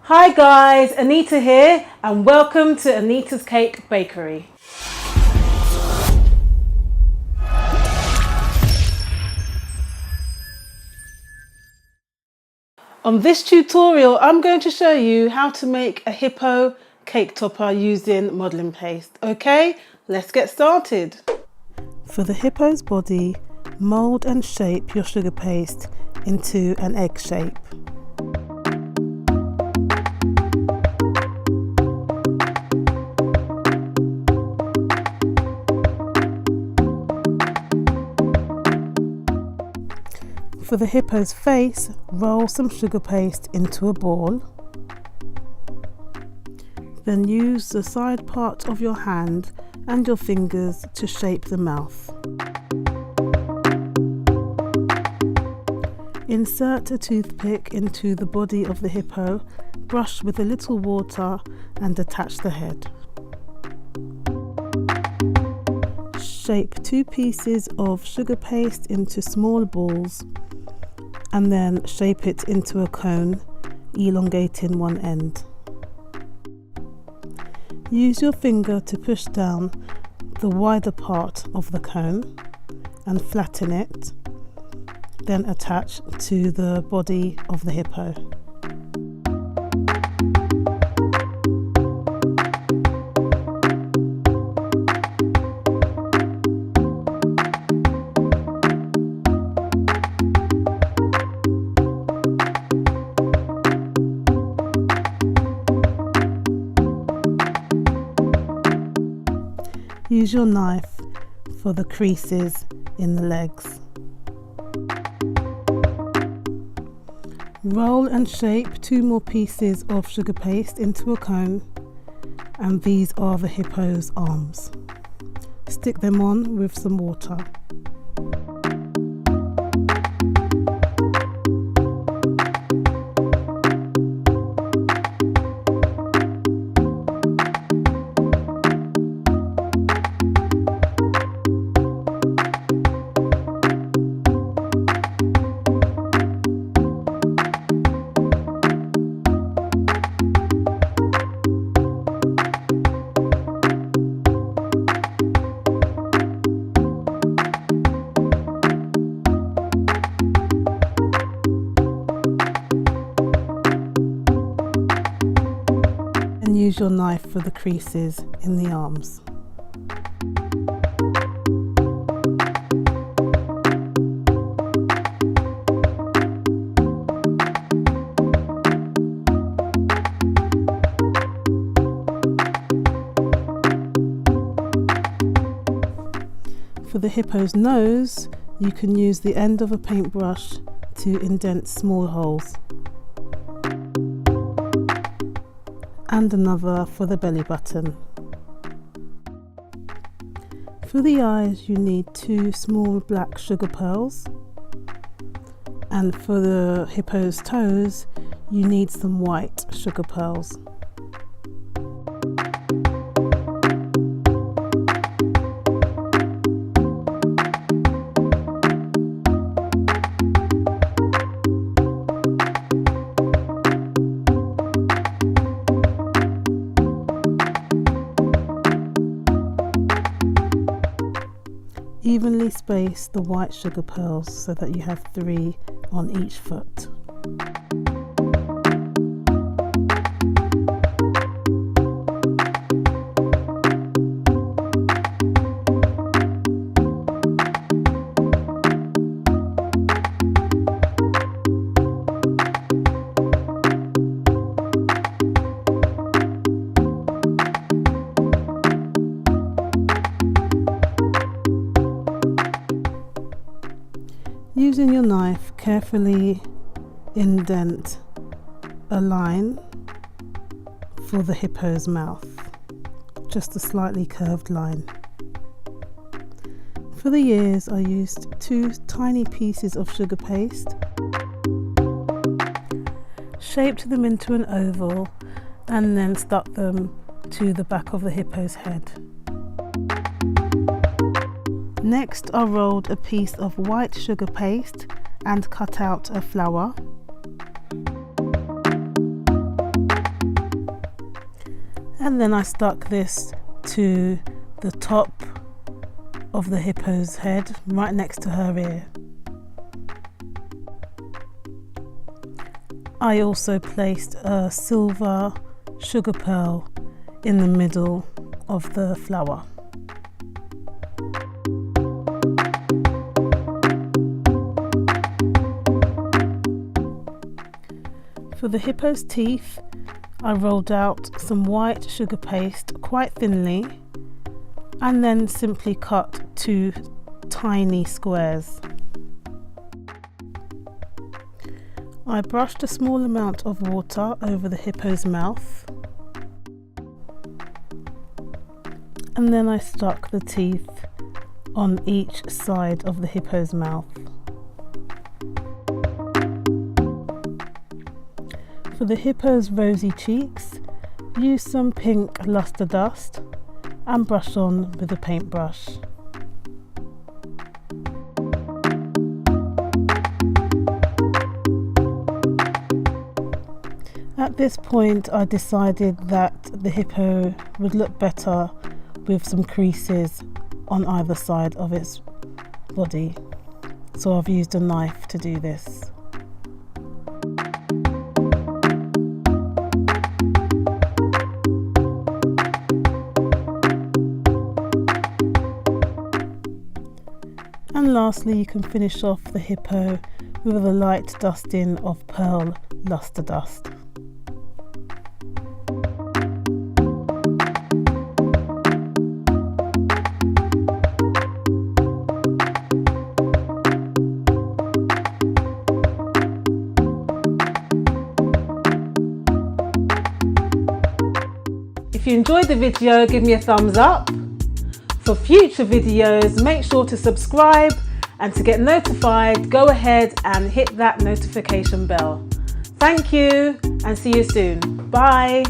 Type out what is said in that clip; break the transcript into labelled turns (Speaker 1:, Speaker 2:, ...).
Speaker 1: Hi guys, Anita here and welcome to Anita's Cake Bakery. On this tutorial I'm going to show you how to make a Hippo cake topper using modelling paste. Okay, let's get started. For the Hippo's body, mould and shape your sugar paste into an egg shape. For the Hippo's face, roll some sugar paste into a ball. Then use the side part of your hand and your fingers to shape the mouth. Insert a toothpick into the body of the Hippo, brush with a little water and attach the head. Shape 2 pieces of sugar paste into small balls and then shape it into a cone, elongating one end. Use your finger to push down the wider part of the cone and flatten it, then attach to the body of the Hippo. Use your knife for the creases in the legs. Roll and shape 2 more pieces of sugar paste into a cone, and these are the Hippo's arms. Stick them on with some water. Use your knife for the creases in the arms. For the Hippo's nose, you can use the end of a paintbrush to indent small holes, and another for the belly button. For the eyes you need 2 small black sugar pearls, and for the Hippo's toes you need some white sugar pearls. Evenly space the white sugar pearls so that you have 3 on each foot. Using your knife, carefully indent a line for the Hippo's mouth, just a slightly curved line. For the ears, I used 2 tiny pieces of sugar paste, shaped them into an oval and then stuck them to the back of the Hippo's head. Next, I rolled a piece of white sugar paste and cut out a flower. And then I stuck this to the top of the hippo's head, right next to her ear. I also placed a silver sugar pearl in the middle of the flower. For the hippo's teeth, I rolled out some white sugar paste quite thinly and then simply cut 2 tiny squares. I brushed a small amount of water over the hippo's mouth, and then I stuck the teeth on each side of the hippo's mouth. For the hippo's rosy cheeks, use some pink luster dust and brush on with a paintbrush. At this point, I decided that the hippo would look better with some creases on either side of its body, so I've used a knife to do this. And lastly, you can finish off the hippo with a light dusting of pearl luster dust. If you enjoyed the video, give me a thumbs up. For future videos, make sure to subscribe, and to get notified, go ahead and hit that notification bell. Thank you and see you soon. Bye.